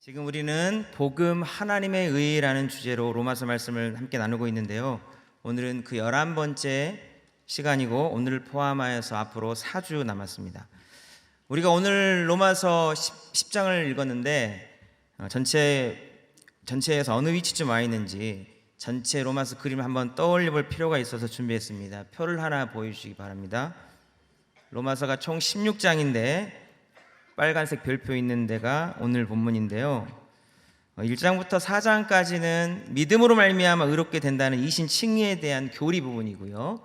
지금 우리는 복음 하나님의 의라는 주제로 로마서 말씀을 함께 나누고 있는데요. 오늘은 그 11번째 시간이고 오늘을 포함하여서 앞으로 4주 남았습니다. 우리가 오늘 로마서 10장을 읽었는데 전체에서 어느 위치쯤 와 있는지 전체 로마서 그림을 한번 떠올려 볼 필요가 있어서 준비했습니다. 표를 하나 보여주시기 바랍니다. 로마서가 총 16장인데 빨간색 별표 있는 데가 오늘 본문인데요. 1장부터 4장까지는 믿음으로 말미암아 의롭게 된다는 이신 칭의에 대한 교리 부분이고요.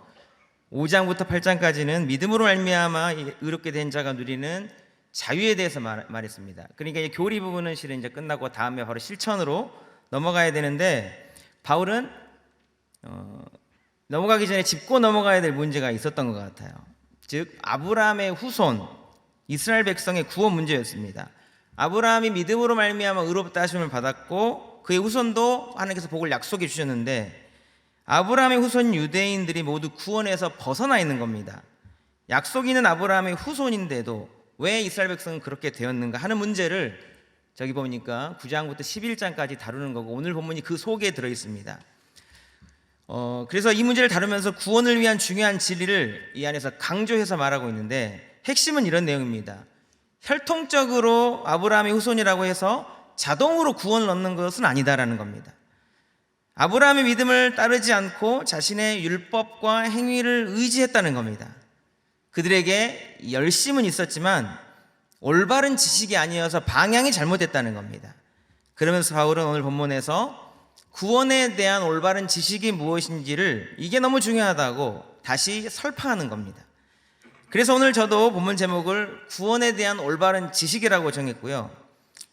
5장부터 8장까지는 믿음으로 말미암아 의롭게 된 자가 누리는 자유에 대해서 말했습니다. 그러니까 이 교리 부분은 실은 이제 끝나고 다음에 바로 실천으로 넘어가야 되는데 바울은 넘어가기 전에 짚고 넘어가야 될 문제가 있었던 것 같아요. 즉 아브라함의 후손 이스라엘 백성의 구원 문제였습니다. 아브라함이 믿음으로 말미암아 의롭다 하심을 받았고 그의 후손도 하나님께서 복을 약속해 주셨는데 아브라함의 후손 유대인들이 모두 구원에서 벗어나 있는 겁니다. 약속이 있는 아브라함의 후손인데도 왜 이스라엘 백성은 그렇게 되었는가 하는 문제를 저기 보니까 9장부터 11장까지 다루는 거고 오늘 본문이 그 속에 들어있습니다. 그래서 이 문제를 다루면서 구원을 위한 중요한 진리를 이 안에서 강조해서 말하고 있는데 핵심은 이런 내용입니다. 혈통적으로 아브라함의 후손이라고 해서 자동으로 구원을 얻는 것은 아니다라는 겁니다. 아브라함의 믿음을 따르지 않고 자신의 율법과 행위를 의지했다는 겁니다. 그들에게 열심은 있었지만 올바른 지식이 아니어서 방향이 잘못됐다는 겁니다. 그러면서 바울은 오늘 본문에서 구원에 대한 올바른 지식이 무엇인지를 이게 너무 중요하다고 다시 설파하는 겁니다. 그래서 오늘 저도 본문 제목을 구원에 대한 올바른 지식이라고 정했고요.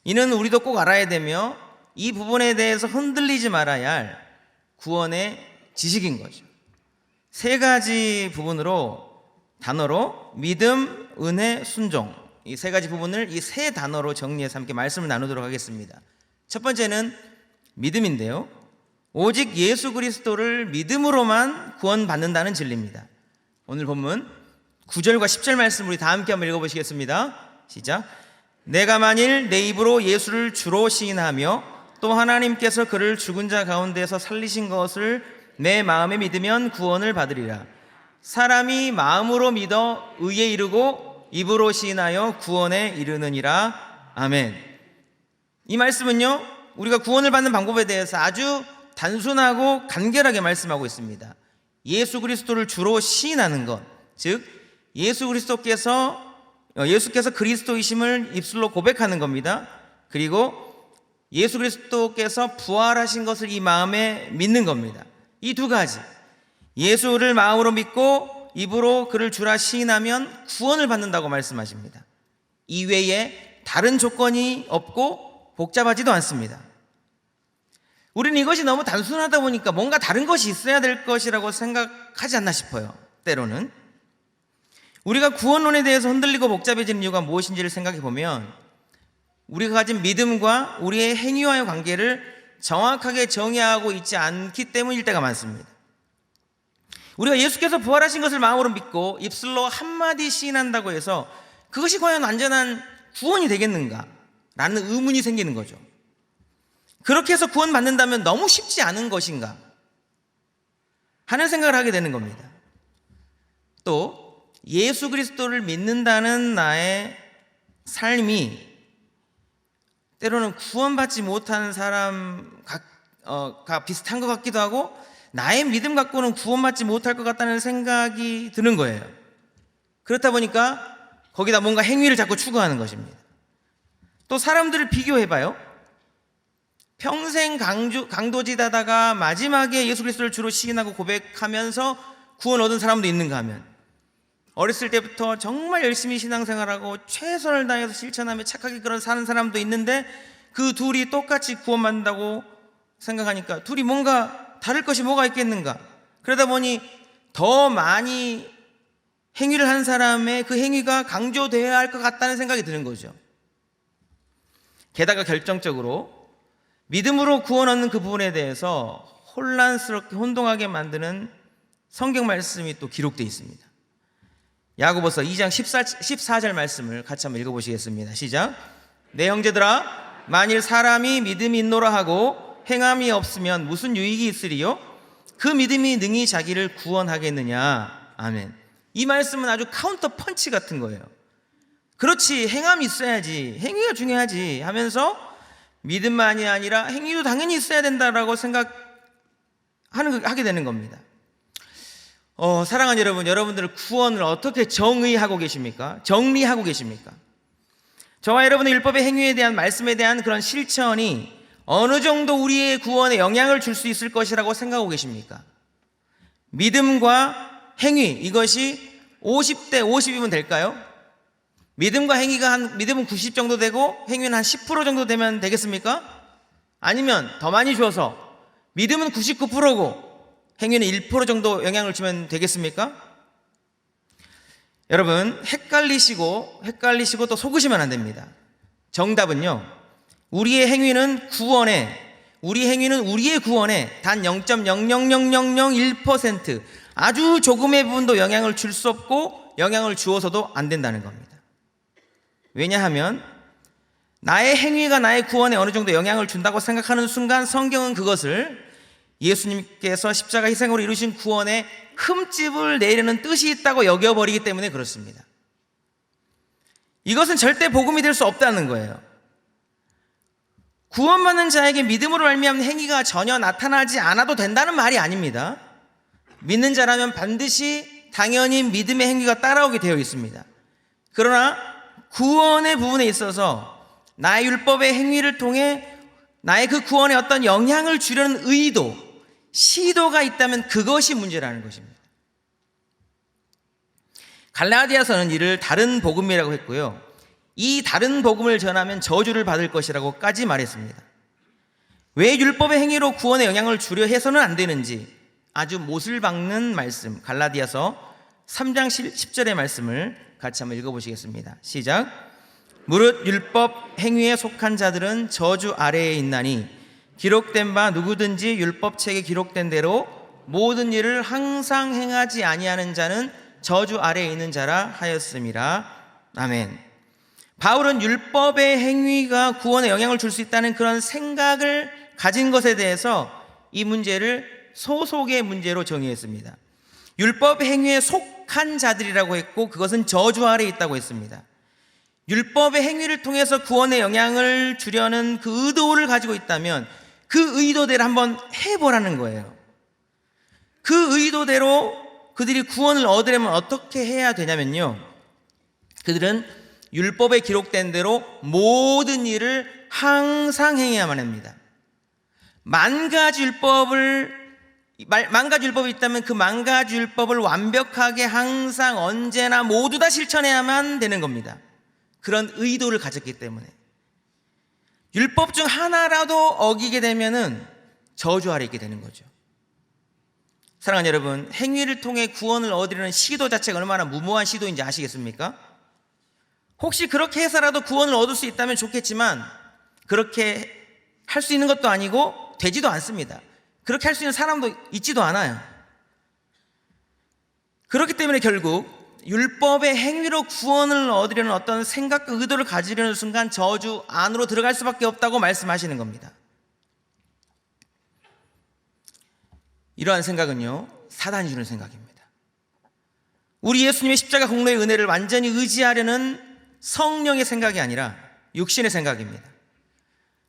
이는 우리도 꼭 알아야 되며 이 부분에 대해서 흔들리지 말아야 할 구원의 지식인 거죠. 세 가지 단어로 믿음, 은혜, 순종, 이 세 가지 부분을 이 세 단어로 정리해서 함께 말씀을 나누도록 하겠습니다. 첫 번째는 믿음인데요. 오직 예수 그리스도를 믿음으로만 구원받는다는 진리입니다. 오늘 본문 9절과 10절 말씀 우리 다 함께 한번 읽어보시겠습니다. 시작. 내가 만일 내 입으로 예수를 주로 시인하며 또 하나님께서 그를 죽은 자 가운데서 살리신 것을 내 마음에 믿으면 구원을 받으리라. 사람이 마음으로 믿어 의에 이르고 입으로 시인하여 구원에 이르느니라. 아멘. 이 말씀은요 우리가 구원을 받는 방법에 대해서 아주 단순하고 간결하게 말씀하고 있습니다. 예수 그리스도를 주로 시인하는 것, 즉 예수께서 그리스도이심을 입술로 고백하는 겁니다. 그리고 예수 그리스도께서 부활하신 것을 이 마음에 믿는 겁니다. 이 두 가지, 예수를 마음으로 믿고 입으로 그를 주라 시인하면 구원을 받는다고 말씀하십니다. 이외에 다른 조건이 없고 복잡하지도 않습니다. 우리는 이것이 너무 단순하다 보니까 뭔가 다른 것이 있어야 될 것이라고 생각하지 않나 싶어요. 때로는 우리가 구원론에 대해서 흔들리고 복잡해지는 이유가 무엇인지를 생각해 보면 우리가 가진 믿음과 우리의 행위와의 관계를 정확하게 정의하고 있지 않기 때문일 때가 많습니다. 우리가 예수께서 부활하신 것을 마음으로 믿고 입술로 한마디 시인한다고 해서 그것이 과연 완전한 구원이 되겠는가? 라는 의문이 생기는 거죠. 그렇게 해서 구원받는다면 너무 쉽지 않은 것인가? 하는 생각을 하게 되는 겁니다. 또 예수 그리스도를 믿는다는 나의 삶이 때로는 구원받지 못하는 사람과 비슷한 것 같기도 하고 나의 믿음 갖고는 구원받지 못할 것 같다는 생각이 드는 거예요. 그렇다 보니까 거기다 뭔가 행위를 자꾸 추구하는 것입니다. 또 사람들을 비교해봐요. 평생 강도짓하다가 마지막에 예수 그리스도를 주로 시인하고 고백하면서 구원 얻은 사람도 있는가 하면 어렸을 때부터 정말 열심히 신앙생활하고 최선을 다해서 실천하며 착하게 그런 사는 사람도 있는데 그 둘이 똑같이 구원받는다고 생각하니까 둘이 뭔가 다를 것이 뭐가 있겠는가? 그러다 보니 더 많이 행위를 한 사람의 그 행위가 강조되어야 할 것 같다는 생각이 드는 거죠. 게다가 결정적으로 믿음으로 구원 얻는 그 부분에 대해서 혼란스럽게 혼동하게 만드는 성경 말씀이 또 기록되어 있습니다. 야고보서 2장 14절 말씀을 같이 한번 읽어보시겠습니다. 시작. 내 형제들아 만일 사람이 믿음이 있노라 하고 행함이 없으면 무슨 유익이 있으리요? 그 믿음이 능히 자기를 구원하겠느냐. 아멘. 이 말씀은 아주 카운터 펀치 같은 거예요. 그렇지, 행함이 있어야지, 행위가 중요하지 하면서 믿음만이 아니라 행위도 당연히 있어야 된다라고 하게 되는 겁니다. 사랑하는 여러분, 여러분들 구원을 어떻게 정의하고 계십니까? 정리하고 계십니까? 저와 여러분의 율법의 행위에 대한 말씀에 대한 그런 실천이 어느 정도 우리의 구원에 영향을 줄 수 있을 것이라고 생각하고 계십니까? 믿음과 행위, 이것이 50대 50이면 될까요? 믿음과 행위가 믿음은 90 정도 되고 행위는 한 10% 정도 되면 되겠습니까? 아니면 더 많이 줘서 믿음은 99%고 행위는 1% 정도 영향을 주면 되겠습니까? 여러분, 헷갈리시고 또 속으시면 안 됩니다. 정답은요, 우리의 행위는 우리의 구원에 단 0.0000001% 아주 조금의 부분도 영향을 줄 수 없고 영향을 주어서도 안 된다는 겁니다. 왜냐하면 나의 행위가 나의 구원에 어느 정도 영향을 준다고 생각하는 순간 성경은 그것을 예수님께서 십자가 희생으로 이루신 구원에 흠집을 내려는 뜻이 있다고 여겨버리기 때문에 그렇습니다. 이것은 절대 복음이 될 수 없다는 거예요. 구원받는 자에게 믿음으로 말미암는 행위가 전혀 나타나지 않아도 된다는 말이 아닙니다. 믿는 자라면 반드시 당연히 믿음의 행위가 따라오게 되어 있습니다. 그러나 구원의 부분에 있어서 나의 율법의 행위를 통해 나의 그 구원에 어떤 영향을 주려는 의도, 시도가 있다면 그것이 문제라는 것입니다. 갈라디아서는 이를 다른 복음이라고 했고요, 이 다른 복음을 전하면 저주를 받을 것이라고까지 말했습니다. 왜 율법의 행위로 구원에 영향을 주려 해서는 안 되는지 아주 못을 박는 말씀, 갈라디아서 3장 10절의 말씀을 같이 한번 읽어보시겠습니다. 시작. 무릇 율법 행위에 속한 자들은 저주 아래에 있나니 기록된 바 누구든지 율법책에 기록된 대로 모든 일을 항상 행하지 아니하는 자는 저주 아래에 있는 자라 하였음이라. 아멘. 바울은 율법의 행위가 구원에 영향을 줄 수 있다는 그런 생각을 가진 것에 대해서 이 문제를 소속의 문제로 정의했습니다. 율법 행위에 속한 자들이라고 했고 그것은 저주 아래에 있다고 했습니다. 율법의 행위를 통해서 구원에 영향을 주려는 그 의도를 가지고 있다면 그 의도대로 한번 해보라는 거예요. 그 의도대로 그들이 구원을 얻으려면 어떻게 해야 되냐면요, 그들은 율법에 기록된 대로 모든 일을 항상 행해야만 합니다. 만 가지 율법이 있다면 그 만 가지 율법을 완벽하게 항상 언제나 모두 다 실천해야만 되는 겁니다. 그런 의도를 가졌기 때문에. 율법 중 하나라도 어기게 되면은 저주 아래 있게 되는 거죠. 사랑하는 여러분, 행위를 통해 구원을 얻으려는 시도 자체가 얼마나 무모한 시도인지 아시겠습니까? 혹시 그렇게 해서라도 구원을 얻을 수 있다면 좋겠지만 그렇게 할 수 있는 것도 아니고 되지도 않습니다. 그렇게 할 수 있는 사람도 있지도 않아요. 그렇기 때문에 결국 율법의 행위로 구원을 얻으려는 어떤 생각과 의도를 가지려는 순간 저주 안으로 들어갈 수밖에 없다고 말씀하시는 겁니다. 이러한 생각은요, 사단이 주는 생각입니다. 우리 예수님의 십자가 공로의 은혜를 완전히 의지하려는 성령의 생각이 아니라 육신의 생각입니다.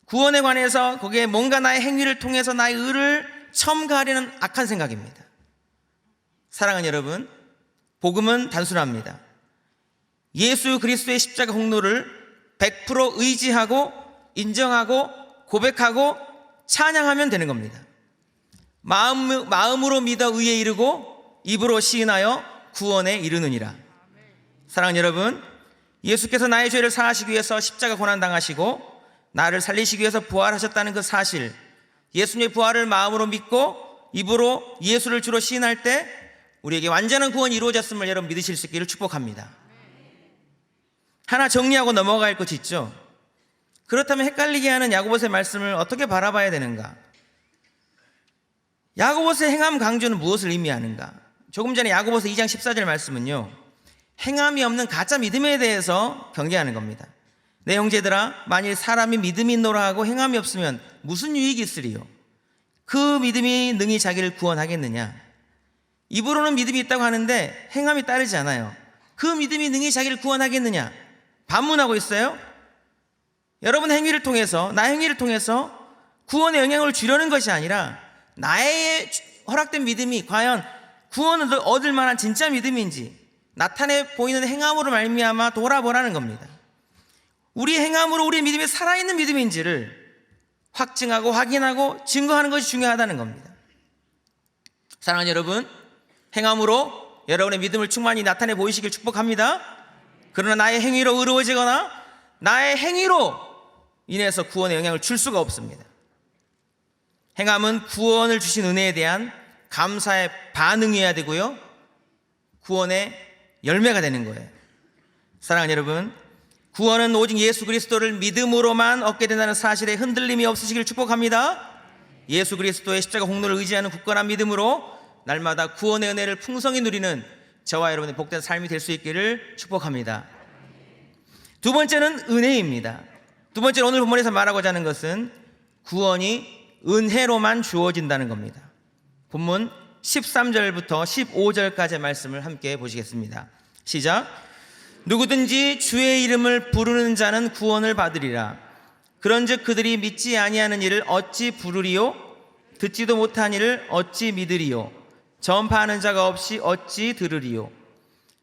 구원에 관해서 거기에 뭔가 나의 행위를 통해서 나의 의를 첨가하려는 악한 생각입니다. 사랑하는 여러분, 복음은 단순합니다. 예수 그리스도의 십자가 공로를 100% 의지하고 인정하고 고백하고 찬양하면 되는 겁니다. 마음으로 믿어 의에 이르고 입으로 시인하여 구원에 이르느니라. 사랑하는 여러분, 예수께서 나의 죄를 사하시기 위해서 십자가 고난당하시고 나를 살리시기 위해서 부활하셨다는 그 사실, 예수님의 부활을 마음으로 믿고 입으로 예수를 주로 시인할 때 우리에게 완전한 구원이 이루어졌음을 여러분 믿으실 수 있기를 축복합니다. 하나 정리하고 넘어갈 것이 있죠. 그렇다면 헷갈리게 하는 야고보서의 말씀을 어떻게 바라봐야 되는가? 야고보서의 행함 강조는 무엇을 의미하는가? 조금 전에 야고보서 2장 14절 말씀은요, 행함이 없는 가짜 믿음에 대해서 경계하는 겁니다. 내 형제들아, 만일 사람이 믿음이 있노라 하고 행함이 없으면 무슨 유익이 있으리요? 그 믿음이 능히 자기를 구원하겠느냐? 입으로는 믿음이 있다고 하는데 행함이 따르지 않아요. 그 믿음이 능히 자기를 구원하겠느냐? 반문하고 있어요. 여러분 행위를 통해서, 나의 행위를 통해서 구원에 영향을 주려는 것이 아니라 나의 허락된 믿음이 과연 구원을 얻을 만한 진짜 믿음인지 나타내 보이는 행함으로 말미암아 돌아보라는 겁니다. 우리의 행함으로 우리의 믿음이 살아있는 믿음인지를 확증하고 확인하고 증거하는 것이 중요하다는 겁니다. 사랑하는 여러분, 행함으로 여러분의 믿음을 충만히 나타내 보이시길 축복합니다. 그러나 나의 행위로 의로워지거나 나의 행위로 인해서 구원에 영향을 줄 수가 없습니다. 행함은 구원을 주신 은혜에 대한 감사의 반응이어야 되고요, 구원의 열매가 되는 거예요. 사랑하는 여러분, 구원은 오직 예수 그리스도를 믿음으로만 얻게 된다는 사실에 흔들림이 없으시길 축복합니다. 예수 그리스도의 십자가 공로를 의지하는 굳건한 믿음으로 날마다 구원의 은혜를 풍성히 누리는 저와 여러분의 복된 삶이 될 수 있기를 축복합니다. 두 번째는 은혜입니다. 두 번째는 오늘 본문에서 말하고자 하는 것은 구원이 은혜로만 주어진다는 겁니다. 본문 13절부터 15절까지의 말씀을 함께 보시겠습니다. 시작. 누구든지 주의 이름을 부르는 자는 구원을 받으리라. 그런즉 그들이 믿지 아니하는 이를 어찌 부르리요? 듣지도 못한 이를 어찌 믿으리요? 전파하는 자가 없이 어찌 들으리요?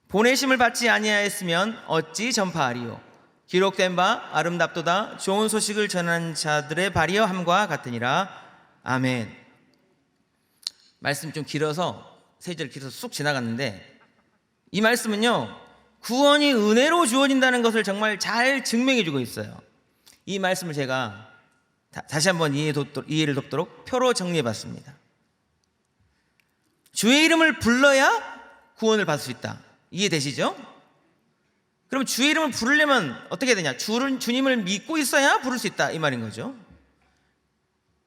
보내심을 받지 아니하였으면 어찌 전파하리요? 기록된 바 아름답도다 좋은 소식을 전하는 자들의 발이여 함과 같으니라. 아멘. 말씀 좀 길어서 세 절 길어서 쑥 지나갔는데, 이 말씀은요 구원이 은혜로 주어진다는 것을 정말 잘 증명해 주고 있어요. 이 말씀을 제가 다시 한번 이해를 돕도록 표로 정리해 봤습니다. 주의 이름을 불러야 구원을 받을 수 있다. 이해되시죠? 그럼 주의 이름을 부르려면 어떻게 되냐? 주님을 믿고 있어야 부를 수 있다, 이 말인 거죠.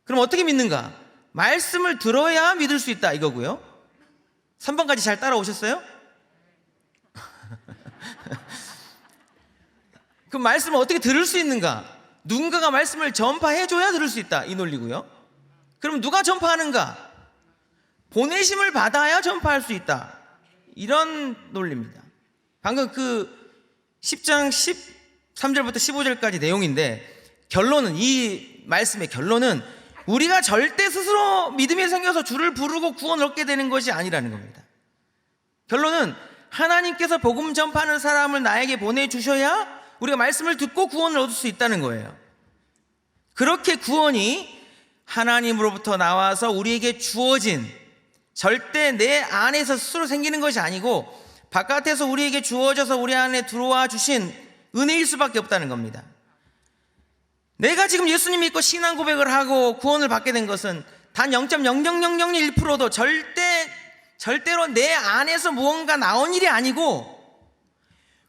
그럼 어떻게 믿는가? 말씀을 들어야 믿을 수 있다, 이거고요. 3번까지 잘 따라오셨어요? 그 말씀을 어떻게 들을 수 있는가? 누군가가 말씀을 전파해줘야 들을 수 있다, 이 논리고요. 그럼 누가 전파하는가? 보내심을 받아야 전파할 수 있다, 이런 논리입니다. 방금 그 10장 13절부터 15절까지 내용인데, 결론은, 이 말씀의 결론은 우리가 절대 스스로 믿음이 생겨서 주를 부르고 구원을 얻게 되는 것이 아니라는 겁니다. 결론은 하나님께서 복음 전파하는 사람을 나에게 보내주셔야 우리가 말씀을 듣고 구원을 얻을 수 있다는 거예요. 그렇게 구원이 하나님으로부터 나와서 우리에게 주어진, 절대 내 안에서 스스로 생기는 것이 아니고 바깥에서 우리에게 주어져서 우리 안에 들어와 주신 은혜일 수밖에 없다는 겁니다. 내가 지금 예수님 믿고 신앙 고백을 하고 구원을 받게 된 것은 단 0.00001%도 절대로 내 안에서 무언가 나온 일이 아니고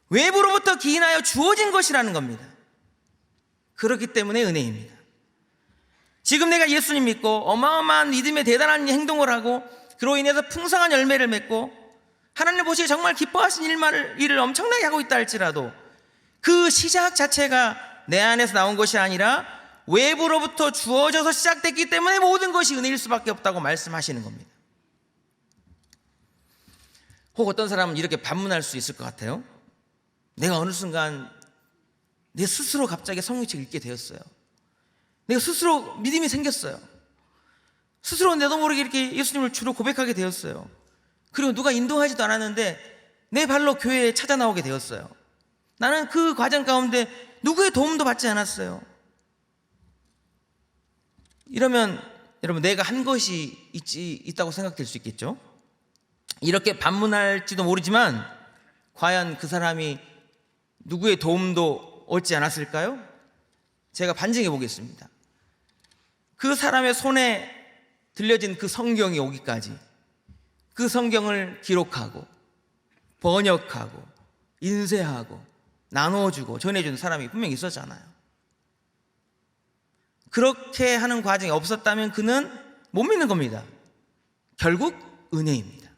외부로부터 기인하여 주어진 것이라는 겁니다. 그렇기 때문에 은혜입니다. 지금 내가 예수님 믿고 어마어마한 믿음의 대단한 행동을 하고 그로 인해서 풍성한 열매를 맺고 하나님 보시기에 정말 기뻐하신 일을 엄청나게 하고 있다 할지라도 그 시작 자체가 내 안에서 나온 것이 아니라 외부로부터 주어져서 시작됐기 때문에 모든 것이 은혜일 수밖에 없다고 말씀하시는 겁니다. 혹 어떤 사람은 이렇게 반문할 수 있을 것 같아요. 내가 어느 순간 내 스스로 갑자기 성경책 읽게 되었어요. 내가 스스로 믿음이 생겼어요. 스스로 내도 모르게 이렇게 예수님을 주로 고백하게 되었어요. 그리고 누가 인도하지도 않았는데 내 발로 교회에 찾아 나오게 되었어요. 나는 그 과정 가운데 누구의 도움도 받지 않았어요. 이러면 여러분, 내가 한 것이 있다고 생각될 수 있겠죠. 이렇게 반문할지도 모르지만 과연 그 사람이 누구의 도움도 얻지 않았을까요? 제가 반증해 보겠습니다. 그 사람의 손에 들려진 그 성경이 오기까지 그 성경을 기록하고 번역하고 인쇄하고 나눠주고 전해주는 사람이 분명히 있었잖아요. 그렇게 하는 과정이 없었다면 그는 못 믿는 겁니다. 결국 은혜입니다.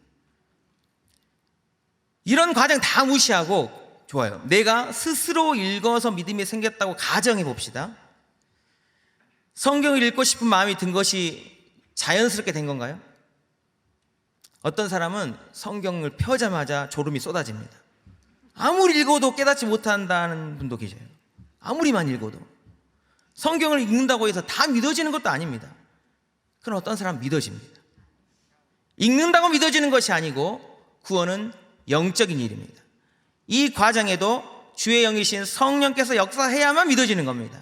이런 과정 다 무시하고 좋아요. 내가 스스로 읽어서 믿음이 생겼다고 가정해 봅시다. 성경을 읽고 싶은 마음이 든 것이 자연스럽게 된 건가요? 어떤 사람은 성경을 펴자마자 졸음이 쏟아집니다. 아무리 읽어도 깨닫지 못한다는 분도 계셔요. 아무리만 읽어도. 성경을 읽는다고 해서 다 믿어지는 것도 아닙니다. 그럼 어떤 사람은 믿어집니다. 읽는다고 믿어지는 것이 아니고 구원은 영적인 일입니다. 이 과정에도 주의 영이신 성령께서 역사해야만 믿어지는 겁니다.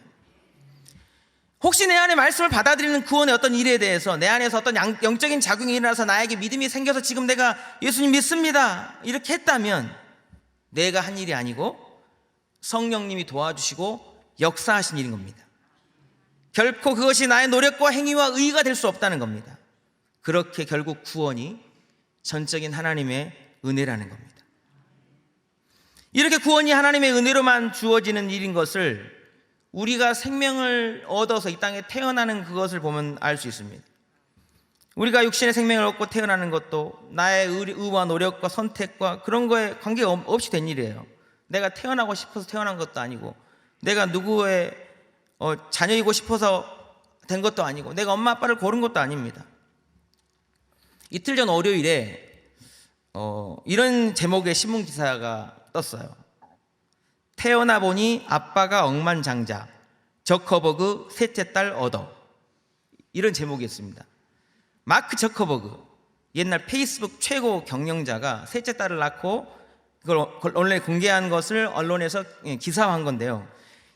혹시 내 안에 말씀을 받아들이는 구원의 어떤 일에 대해서 내 안에서 어떤 영적인 작용이 일어나서 나에게 믿음이 생겨서 지금 내가 예수님 믿습니다 이렇게 했다면 내가 한 일이 아니고 성령님이 도와주시고 역사하신 일인 겁니다. 결코 그것이 나의 노력과 행위와 의의가 될 수 없다는 겁니다. 그렇게 결국 구원이 전적인 하나님의 은혜라는 겁니다. 이렇게 구원이 하나님의 은혜로만 주어지는 일인 것을 우리가 생명을 얻어서 이 땅에 태어나는 그것을 보면 알 수 있습니다. 우리가 육신의 생명을 얻고 태어나는 것도 나의 의와 노력과 선택과 그런 거에 관계없이 된 일이에요. 내가 태어나고 싶어서 태어난 것도 아니고 내가 누구의 자녀이고 싶어서 된 것도 아니고 내가 엄마 아빠를 고른 것도 아닙니다. 이틀 전 월요일에 이런 제목의 신문 기사가 떴어요. 태어나 보니 아빠가 억만장자, 저커버그 셋째 딸 얻어. 이런 제목이었습니다. 마크 저커버그, 옛날 페이스북 최고 경영자가 셋째 딸을 낳고 그걸 원래 공개한 것을 언론에서 기사화한 건데요.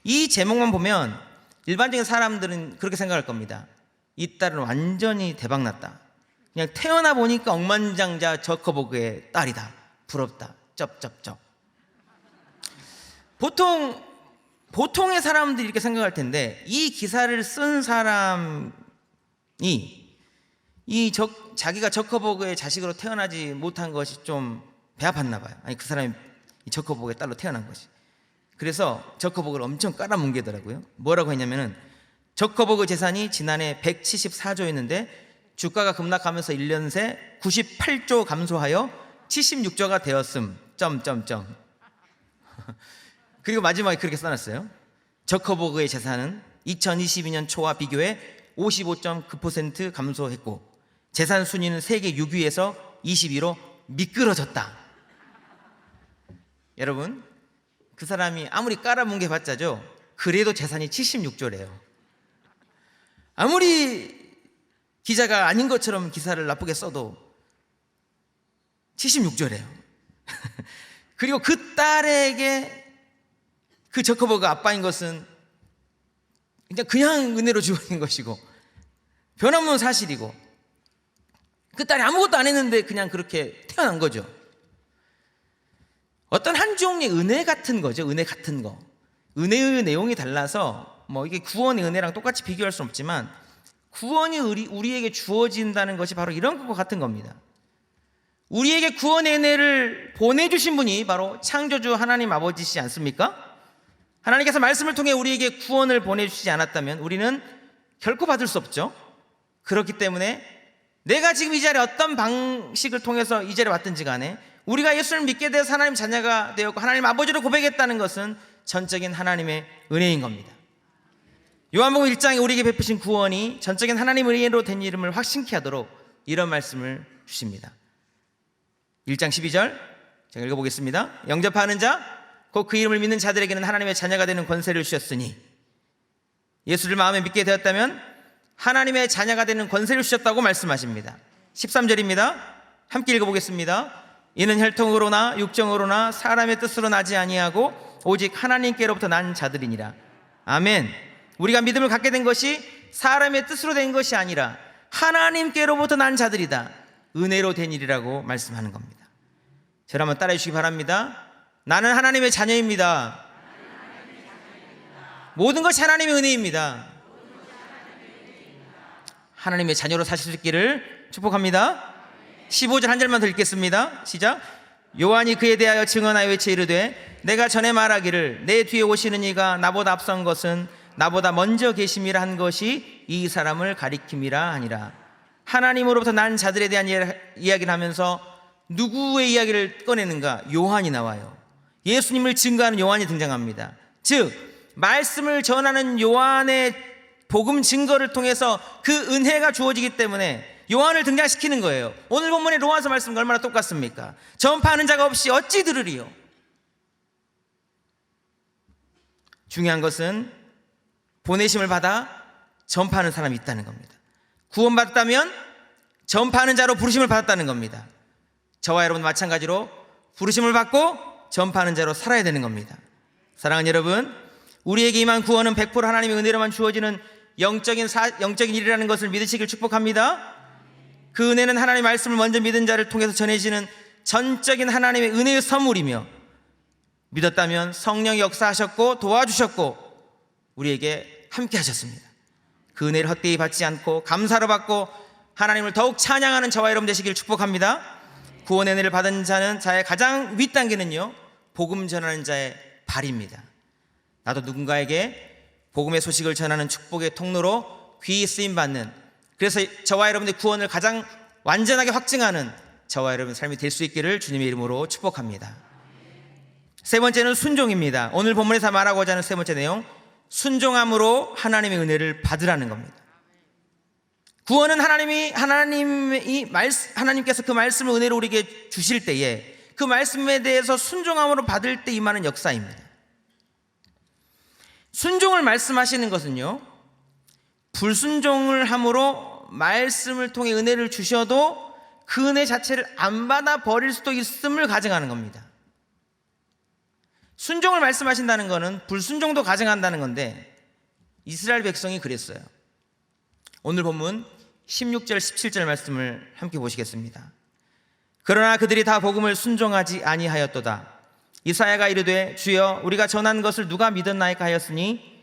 이 제목만 보면 일반적인 사람들은 그렇게 생각할 겁니다. 이 딸은 완전히 대박났다. 그냥 태어나 보니까 억만장자 저커버그의 딸이다. 부럽다. 쩝쩝쩝. 보통의 사람들이 이렇게 생각할 텐데 이 기사를 쓴 사람이 자기가 저커버그의 자식으로 태어나지 못한 것이 좀 배 아팠나 봐요. 아니 그 사람이 저커버그의 딸로 태어난 것이. 그래서 저커버그를 엄청 깔아뭉개더라고요. 뭐라고 했냐면은 저커버그 재산이 지난해 174조였는데 주가가 급락하면서 1년 새 98조 감소하여 76조가 되었음. 점점점. 그리고 마지막에 그렇게 써놨어요. 저커버그의 재산은 2022년 초와 비교해 55.9% 감소했고 재산 순위는 세계 6위에서 20위로 미끄러졌다. 여러분, 그 사람이 아무리 깔아뭉개봤자죠, 그래도 재산이 76조래요. 아무리 기자가 아닌 것처럼 기사를 나쁘게 써도 76조래요. 그리고 그 딸에게 그 저커버그 아빠인 것은 그냥 은혜로 주어진 것이고 변함없는 사실이고 그 딸이 아무것도 안 했는데 그냥 그렇게 태어난 거죠. 어떤 한 종류의 은혜 같은 거죠. 은혜 같은 거. 은혜의 내용이 달라서 이게 구원의 은혜랑 똑같이 비교할 수는 없지만 구원이 우리에게 주어진다는 것이 바로 이런 것과 같은 겁니다. 우리에게 구원의 은혜를 보내주신 분이 바로 창조주 하나님 아버지시지 않습니까? 하나님께서 말씀을 통해 우리에게 구원을 보내주시지 않았다면 우리는 결코 받을 수 없죠. 그렇기 때문에 내가 지금 이 자리에 어떤 방식을 통해서 이 자리에 왔든지 간에 우리가 예수를 믿게 돼서 하나님 자녀가 되었고 하나님 아버지로 고백했다는 것은 전적인 하나님의 은혜인 겁니다. 요한복음 1장에 우리에게 베푸신 구원이 전적인 하나님의 은혜로 된 이름을 확신케 하도록 이런 말씀을 주십니다. 1장 12절 제가 읽어보겠습니다. 영접하는 자 곧 그 이름을 믿는 자들에게는 하나님의 자녀가 되는 권세를 주셨으니 예수를 마음에 믿게 되었다면 하나님의 자녀가 되는 권세를 주셨다고 말씀하십니다. 13절입니다. 함께 읽어보겠습니다. 이는 혈통으로나 육정으로나 사람의 뜻으로 나지 아니하고 오직 하나님께로부터 난 자들이니라. 아멘. 우리가 믿음을 갖게 된 것이 사람의 뜻으로 된 것이 아니라 하나님께로부터 난 자들이다. 은혜로 된 일이라고 말씀하는 겁니다. 저를 한번 따라해 주시기 바랍니다. 나는 하나님의 자녀입니다. 모든 것이 하나님의 은혜입니다. 하나님의 자녀로 사실 수 있기를 축복합니다. 15절 한 절만 더 읽겠습니다. 시작. 요한이 그에 대하여 증언하여 외쳐 이르되 내가 전에 말하기를 내 뒤에 오시는 이가 나보다 앞선 것은 나보다 먼저 계심이라 한 것이 이 사람을 가리킴이라 하니라. 하나님으로부터 난 자들에 대한 이야기를 하면서 누구의 이야기를 꺼내는가? 요한이 나와요. 예수님을 증거하는 요한이 등장합니다. 즉 말씀을 전하는 요한의 복음 증거를 통해서 그 은혜가 주어지기 때문에 요한을 등장시키는 거예요. 오늘 본문의 로마서 말씀과 얼마나 똑같습니까? 전파하는 자가 없이 어찌 들으리요? 중요한 것은 보내심을 받아 전파하는 사람이 있다는 겁니다. 구원받았다면 전파하는 자로 부르심을 받았다는 겁니다. 저와 여러분 마찬가지로 부르심을 받고 전파하는 자로 살아야 되는 겁니다. 사랑하는 여러분, 우리에게 임한 구원은 100% 하나님의 은혜로만 주어지는 영적인 일이라는 것을 믿으시길 축복합니다. 그 은혜는 하나님의 말씀을 먼저 믿은 자를 통해서 전해지는 전적인 하나님의 은혜의 선물이며, 믿었다면 성령이 역사하셨고 도와주셨고 우리에게 함께 하셨습니다. 그 은혜를 헛되이 받지 않고 감사로 받고 하나님을 더욱 찬양하는 저와 여러분 되시길 축복합니다. 구원의 은혜를 받은 자는 자의 가장 윗단계는요, 복음 전하는 자의 발입니다. 나도 누군가에게 복음의 소식을 전하는 축복의 통로로 귀히 쓰임받는, 그래서 저와 여러분의 구원을 가장 완전하게 확증하는 저와 여러분 삶이 될 수 있기를 주님의 이름으로 축복합니다. 세 번째는 순종입니다. 오늘 본문에서 말하고자 하는 세 번째 내용, 순종함으로 하나님의 은혜를 받으라는 겁니다. 구원은 하나님께서 그 말씀을 은혜로 우리에게 주실 때에 그 말씀에 대해서 순종함으로 받을 때 임하는 역사입니다. 순종을 말씀하시는 것은요, 불순종을 함으로 말씀을 통해 은혜를 주셔도 그 은혜 자체를 안 받아 버릴 수도 있음을 가정하는 겁니다. 순종을 말씀하신다는 것은 불순종도 가정한다는 건데, 이스라엘 백성이 그랬어요. 오늘 본문 16절 17절 말씀을 함께 보시겠습니다. 그러나 그들이 다 복음을 순종하지 아니하였도다. 이사야가 이르되 주여 우리가 전한 것을 누가 믿었나이까 하였으니,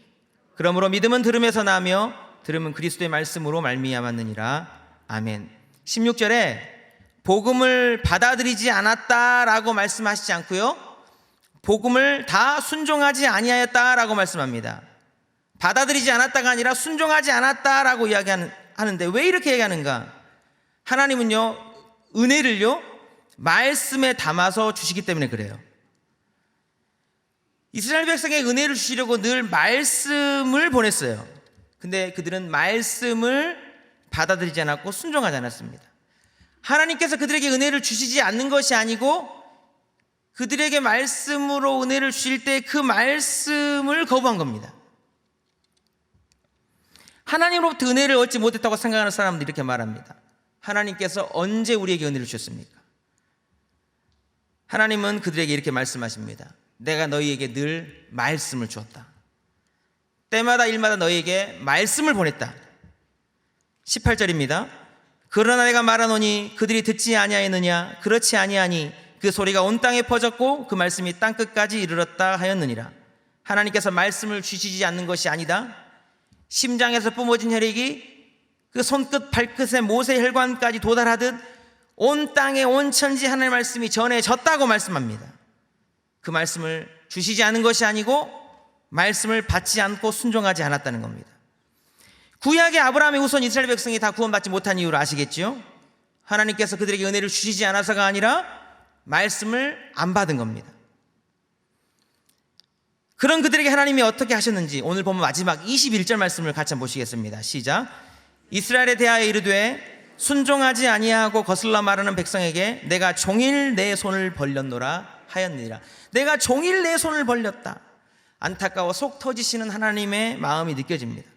그러므로 믿음은 들음에서 나며 들음은 그리스도의 말씀으로 말미암았느니라. 아멘. 16절에 복음을 받아들이지 않았다라고 말씀하시지 않고요, 복음을 다 순종하지 아니하였다라고 말씀합니다. 받아들이지 않았다가 아니라 순종하지 않았다라고 이야기하는데, 왜 이렇게 얘기하는가? 하나님은요, 은혜를요 말씀에 담아서 주시기 때문에 그래요. 이스라엘 백성에게 은혜를 주시려고 늘 말씀을 보냈어요. 근데 그들은 말씀을 받아들이지 않았고 순종하지 않았습니다. 하나님께서 그들에게 은혜를 주시지 않는 것이 아니고, 그들에게 말씀으로 은혜를 주실 때 그 말씀을 거부한 겁니다. 하나님으로부터 은혜를 얻지 못했다고 생각하는 사람들이 이렇게 말합니다. 하나님께서 언제 우리에게 은혜를 주셨습니까? 하나님은 그들에게 이렇게 말씀하십니다. 내가 너희에게 늘 말씀을 주었다. 때마다 일마다 너희에게 말씀을 보냈다. 18절입니다. 그러나 내가 말하노니 그들이 듣지 아니하였느냐? 그렇지 아니하니 그 소리가 온 땅에 퍼졌고 그 말씀이 땅끝까지 이르렀다 하였느니라. 하나님께서 말씀을 주시지 않는 것이 아니다. 심장에서 뿜어진 혈액이 그 손끝 발끝의 모세 혈관까지 도달하듯 온 땅에 온 천지 하나님의 말씀이 전해졌다고 말씀합니다. 그 말씀을 주시지 않은 것이 아니고 말씀을 받지 않고 순종하지 않았다는 겁니다. 구약의 아브라함의 후손 이스라엘 백성이 다 구원받지 못한 이유를 아시겠죠? 하나님께서 그들에게 은혜를 주시지 않아서가 아니라 말씀을 안 받은 겁니다. 그런 그들에게 하나님이 어떻게 하셨는지 오늘 보면 마지막 21절 말씀을 같이 한번 보시겠습니다. 시작. 이스라엘에 대하여 이르되 순종하지 아니하고 거슬러 말하는 백성에게 내가 종일 내 손을 벌렸노라 하였느니라. 내가 종일 내 손을 벌렸다. 안타까워 속 터지시는 하나님의 마음이 느껴집니다.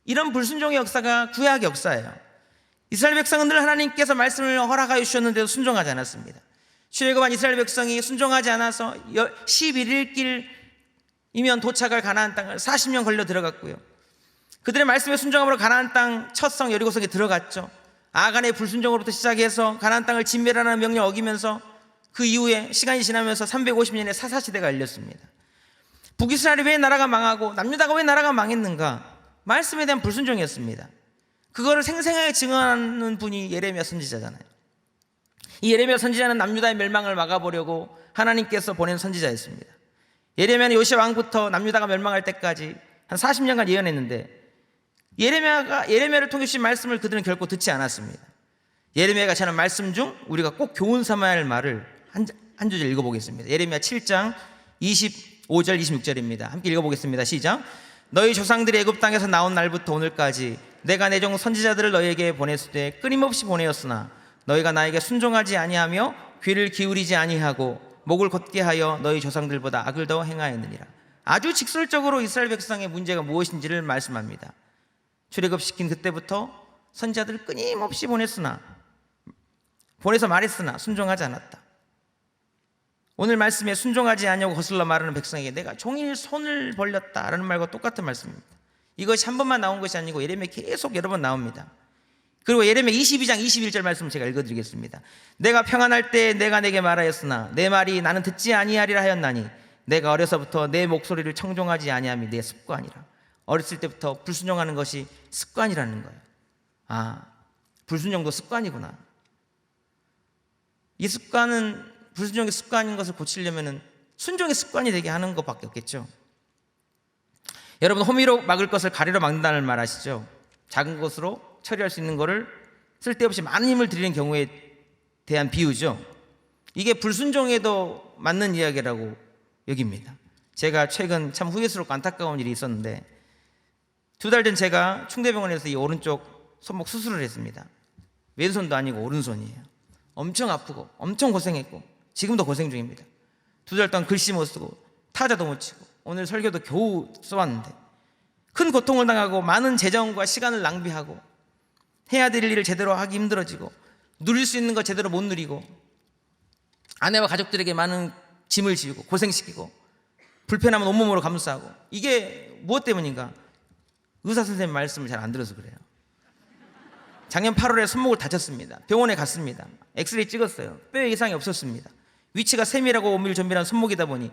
이런 불순종의 역사가 구약의 역사예요. 이스라엘 백성은 늘 하나님께서 말씀을 허락하여 주셨는데도 순종하지 않았습니다. 출애굽한 이스라엘 백성이 순종하지 않아서 11일길이면 도착할 가나안 땅을 40년 걸려 들어갔고요, 그들의 말씀에 순종함으로 가나안 땅 첫 성 여리고성에 들어갔죠. 아간의 불순종으로부터 시작해서 가나안 땅을 진멸하라는 명령 어기면서 그 이후에 시간이 지나면서 350년의 사사시대가 열렸습니다. 북이스라엘이 왜 나라가 망하고 남유다가 왜 나라가 망했는가? 말씀에 대한 불순종이었습니다. 그거를 생생하게 증언하는 분이 예레미야 선지자잖아요. 이 예레미야 선지자는 남유다의 멸망을 막아보려고 하나님께서 보낸 선지자였습니다. 예레미야는 요시아 왕부터 남유다가 멸망할 때까지 한 40년간 예언했는데, 예레미야를 통해 주신 말씀을 그들은 결코 듣지 않았습니다. 예레미야가 전한 말씀 중 우리가 꼭 교훈 삼아야 할 말을 한 한 소절 읽어보겠습니다. 예레미야 7장 25절 26절입니다. 함께 읽어보겠습니다. 시작. 너희 조상들이 애굽 땅에서 나온 날부터 오늘까지 내가 내 종 선지자들을 너희에게 보냈을 때 끊임없이 보내었으나 너희가 나에게 순종하지 아니하며 귀를 기울이지 아니하고 목을 곧게 하여 너희 조상들보다 악을 더 행하였느니라. 아주 직설적으로 이스라엘 백성의 문제가 무엇인지를 말씀합니다. 출애굽시킨 그때부터 선지자들을 끊임없이 보내서 말했으나 순종하지 않았다. 오늘 말씀에 순종하지 않냐고 거슬러 말하는 백성에게 내가 종일 손을 벌렸다라는 말과 똑같은 말씀입니다. 이것이 한 번만 나온 것이 아니고 예레미야 계속 여러 번 나옵니다. 그리고 예레미야 22장 21절 말씀을 제가 읽어드리겠습니다. 내가 평안할 때 내가 내게 말하였으나 내 말이 나는 듣지 아니하리라 하였나니 내가 어려서부터 내 목소리를 청종하지 아니함이 내 습관이라. 어렸을 때부터 불순종하는 것이 습관이라는 거예요. 아, 불순종도 습관이구나. 이 습관은 불순종의 습관인 것을 고치려면 순종의 습관이 되게 하는 것밖에 없겠죠. 여러분, 호미로 막을 것을 가래로 막는다는 말 아시죠? 작은 것으로 처리할 수 있는 것을 쓸데없이 많은 힘을 들이는 경우에 대한 비유죠. 이게 불순종에도 맞는 이야기라고 여깁니다. 제가 최근 참 후회스럽고 안타까운 일이 있었는데 2달 전 제가 충대병원에서 이 오른쪽 손목 수술을 했습니다. 왼손도 아니고 오른손이에요. 엄청 아프고 엄청 고생했고 지금도 고생 중입니다. 2달 동안 글씨 못 쓰고 타자도 못 치고 오늘 설교도 겨우 써왔는데 큰 고통을 당하고 많은 재정과 시간을 낭비하고 해야 될 일을 제대로 하기 힘들어지고 누릴 수 있는 거 제대로 못 누리고 아내와 가족들에게 많은 짐을 지우고 고생시키고 불편함은 온몸으로 감수하고 이게 무엇 때문인가? 의사 선생님 말씀을 잘 안 들어서 그래요. 작년 8월에 손목을 다쳤습니다. 병원에 갔습니다. 엑스레이 찍었어요. 뼈에 이상이 없었습니다. 위치가 세밀하고 오밀조밀한 손목이다 보니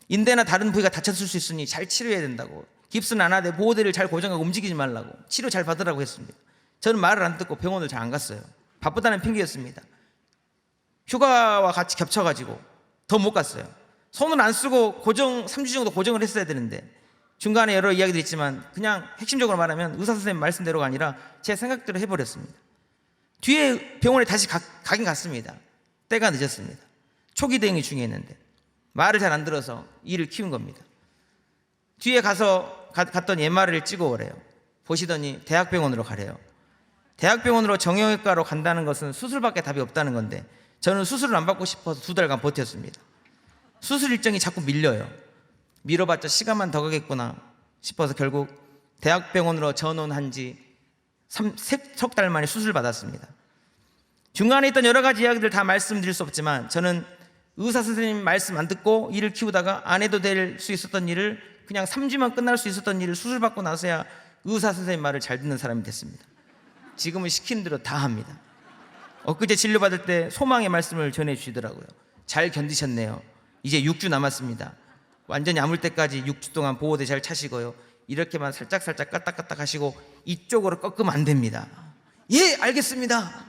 인대나 다른 부위가 다쳤을 수 있으니 잘 치료해야 된다고, 깁스는 안 하되 보호대를 잘 고정하고 움직이지 말라고, 치료 잘 받으라고 했습니다. 저는 말을 안 듣고 병원을 잘 안 갔어요. 바쁘다는 핑계였습니다. 휴가와 같이 겹쳐가지고 더 못 갔어요. 손을 안 쓰고 3주 정도 고정을 했어야 되는데 중간에 여러 이야기들이 있지만 그냥 핵심적으로 말하면 의사 선생님 말씀대로가 아니라 제 생각대로 해버렸습니다. 뒤에 병원에 다시 가긴 갔습니다. 때가 늦었습니다. 초기 대응이 중요했는데 말을 잘 안 들어서 일을 키운 겁니다. 뒤에 갔더니 MRI를 찍어오래요. 보시더니 대학병원으로 가래요. 대학병원으로 정형외과로 간다는 것은 수술밖에 답이 없다는 건데 저는 수술을 안 받고 싶어서 2달간 버텼습니다. 수술 일정이 자꾸 밀려요. 미뤄봤자 시간만 더 가겠구나 싶어서 결국 대학병원으로 전원한 지 석 달 만에 수술 받았습니다. 중간에 있던 여러 가지 이야기들 다 말씀드릴 수 없지만 저는 의사 선생님 말씀 안 듣고 일을 키우다가 안 해도 될 수 있었던 일을 그냥 3주만 끝날 수 있었던 일을 수술 받고 나서야 의사 선생님 말을 잘 듣는 사람이 됐습니다. 지금은 시키는 대로 다 합니다. 엊그제 진료받을 때 소망의 말씀을 전해주시더라고요. 잘 견디셨네요. 이제 6주 남았습니다. 완전히 아물 때까지 6주 동안 보호대 잘 차시고요. 이렇게만 살짝살짝 까딱까딱 하시고 이쪽으로 꺾으면 안 됩니다. 예, 알겠습니다.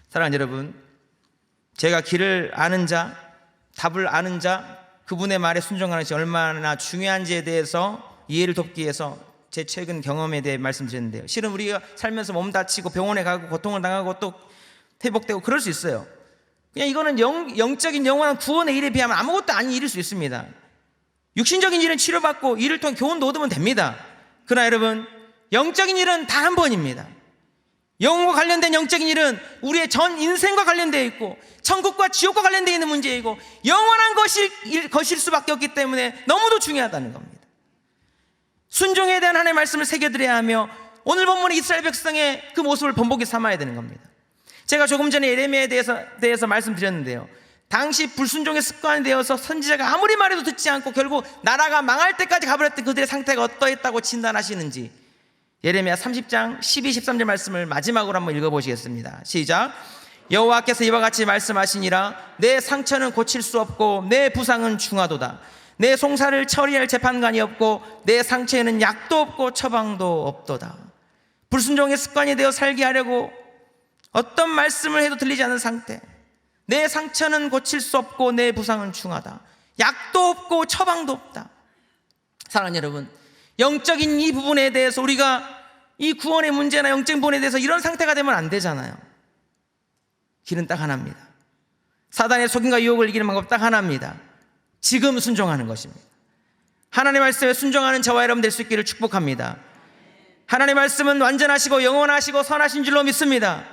사랑하는 여러분, 제가 길을 아는 자, 답을 아는 자, 그분의 말에 순종하는 것이 얼마나 중요한지에 대해서 이해를 돕기 위해서 제 최근 경험에 대해 말씀드렸는데요. 실은 우리가 살면서 몸 다치고 병원에 가고 고통을 당하고 또 회복되고 그럴 수 있어요. 그냥 이거는 영적인 영원한 구원의 일에 비하면 아무것도 아닌 일일 수 있습니다. 육신적인 일은 치료받고 이를 통해 교훈도 얻으면 됩니다. 그러나 여러분, 영적인 일은 단 한 번입니다. 영혼과 관련된 영적인 일은 우리의 전 인생과 관련되어 있고 천국과 지옥과 관련되어 있는 문제이고 영원한 것일 수밖에 없기 때문에 너무도 중요하다는 겁니다. 순종에 대한 하나님의 말씀을 새겨드려야 하며 오늘 본문의 이스라엘 백성의 그 모습을 본보기 삼아야 되는 겁니다. 제가 조금 전에 예레미야에 대해서 말씀드렸는데요. 당시 불순종의 습관이 되어서 선지자가 아무리 말해도 듣지 않고 결국 나라가 망할 때까지 가버렸던 그들의 상태가 어떠했다고 진단하시는지 예레미야 30장 12, 13절 말씀을 마지막으로 한번 읽어보시겠습니다. 시작. 여호와께서 이와 같이 말씀하시니라. 내 상처는 고칠 수 없고 내 부상은 중하도다. 내 송사를 처리할 재판관이 없고 내 상처에는 약도 없고 처방도 없도다. 불순종의 습관이 되어 살게 하려고 어떤 말씀을 해도 들리지 않는 상태. 내 상처는 고칠 수 없고 내 부상은 중하다. 약도 없고 처방도 없다. 사랑하는 여러분, 영적인 이 부분에 대해서 우리가 이 구원의 문제나 영적인 부분에 대해서 이런 상태가 되면 안 되잖아요. 길은 딱 하나입니다. 사단의 속임과 유혹을 이기는 방법 딱 하나입니다. 지금 순종하는 것입니다. 하나님의 말씀에 순종하는 저와 여러분 될 수 있기를 축복합니다. 하나님의 말씀은 완전하시고 영원하시고 선하신 줄로 믿습니다.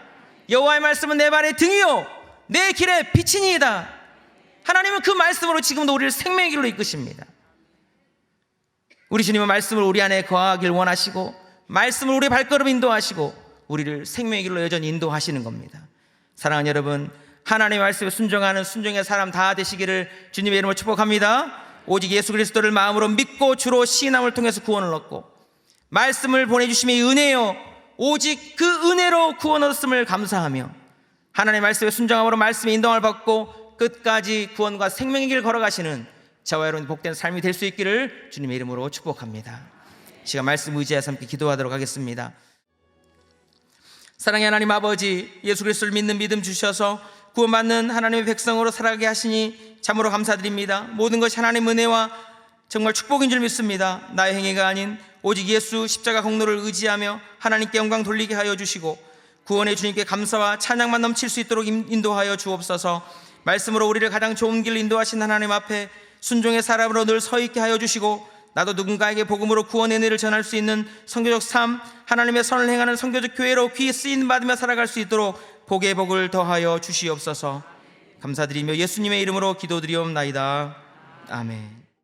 여호와의 말씀은 내 발의 등이요 내 길의 빛이니이다. 하나님은 그 말씀으로 지금도 우리를 생명의 길로 이끄십니다. 우리 주님은 말씀을 우리 안에 거하길 원하시고 말씀을 우리의 발걸음 인도하시고 우리를 생명의 길로 여전히 인도하시는 겁니다. 사랑하는 여러분, 하나님의 말씀에 순종하는 순종의 사람 다 되시기를 주님의 이름으로 축복합니다. 오직 예수 그리스도를 마음으로 믿고 주로 시인함을 통해서 구원을 얻고 말씀을 보내주심의 은혜요 오직 그 은혜로 구원 얻었음을 감사하며 하나님의 말씀에 순종함으로 말씀의 인도함을 받고 끝까지 구원과 생명의 길을 걸어가시는 저와 여러분 복된 삶이 될 수 있기를 주님의 이름으로 축복합니다. 시간 말씀 의지해서 함께 기도하도록 하겠습니다. 사랑의 하나님 아버지, 예수 그리스도를 믿는 믿음 주셔서 구원받는 하나님의 백성으로 살아가게 하시니 참으로 감사드립니다. 모든 것이 하나님의 은혜와 정말 축복인 줄 믿습니다. 나의 행위가 아닌 오직 예수 십자가 공로를 의지하며 하나님께 영광 돌리게 하여 주시고 구원의 주님께 감사와 찬양만 넘칠 수 있도록 인도하여 주옵소서. 말씀으로 우리를 가장 좋은 길로 인도하신 하나님 앞에 순종의 사람으로 늘 서 있게 하여 주시고 나도 누군가에게 복음으로 구원의 은혜를 전할 수 있는 선교적 삶, 하나님의 선을 행하는 선교적 교회로 귀 쓰임 받으며 살아갈 수 있도록 복의 복을 더하여 주시옵소서. 감사드리며 예수님의 이름으로 기도드리옵나이다. 아멘.